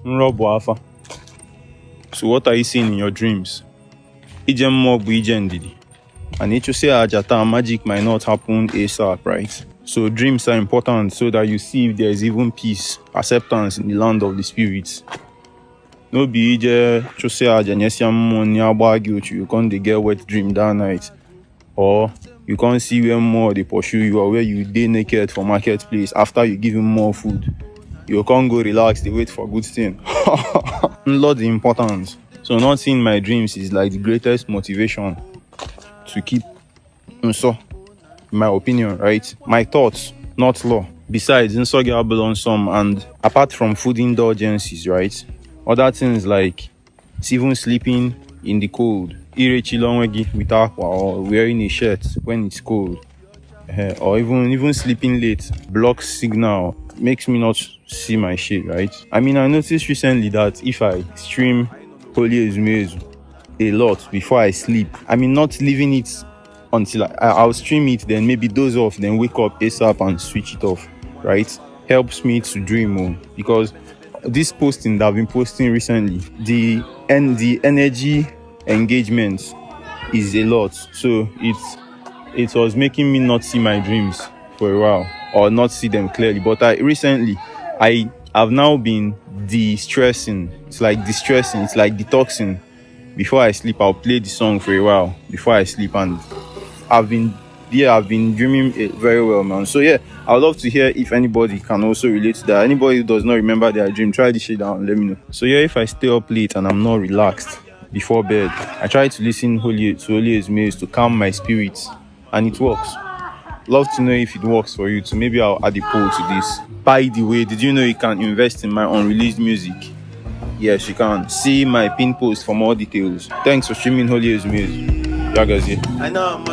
Nrobo Alpha. So what are you seeing in your dreams? Ijem Mobu Ijen Didi. And it say Ajata magic might not happen ASAP, right? So dreams are important so that you see if there is even peace, acceptance in the land of the spirits. No be ije chose Ajanyesiam money about you can't get wet dream that night. Or you can't see where more they pursue you or where you day naked for marketplace after you give him more food. You can't go relax, they wait for good thing. Lot the importance. So not seeing my dreams is like the greatest motivation to keep so my opinion, right? My thoughts, not law. Besides, Insogi belongs some, and apart from food indulgences, right? Other things like even sleeping in the cold, irechilonwegi with aqua, or wearing a shirt when it's cold, or even sleeping late blocks signal, makes me not see my shit, right? I mean, I noticed recently that if I stream Holy Ezumezu a lot before I sleep, I mean, not leaving it until I'll stream it, then maybe doze off, then wake up ASAP and switch it off, right? Helps me to dream more. Because this posting that I've been posting recently, the energy engagement is a lot. So it was making me not see my dreams for a while, or not see them clearly. But I have now been de-stressing. It's like distressing, it's like detoxing. Before I sleep, I'll play the song for a while before I sleep, and I've been dreaming it very well, man. So yeah, I would love to hear if anybody can also relate to that. Anybody who does not remember their dream, try this shit down, let me know. So yeah, if I stay up late and I'm not relaxed before bed, I try to listen to Holy Ezumezu to calm my spirits, and it works. Love to know if it works for you too. Maybe I'll add a poll to this. By the way, did you know you can invest in my unreleased music? Yes, you can. See my pin post for more details. Thanks for streaming Holy Ezumezu. Yagazie. I know I'm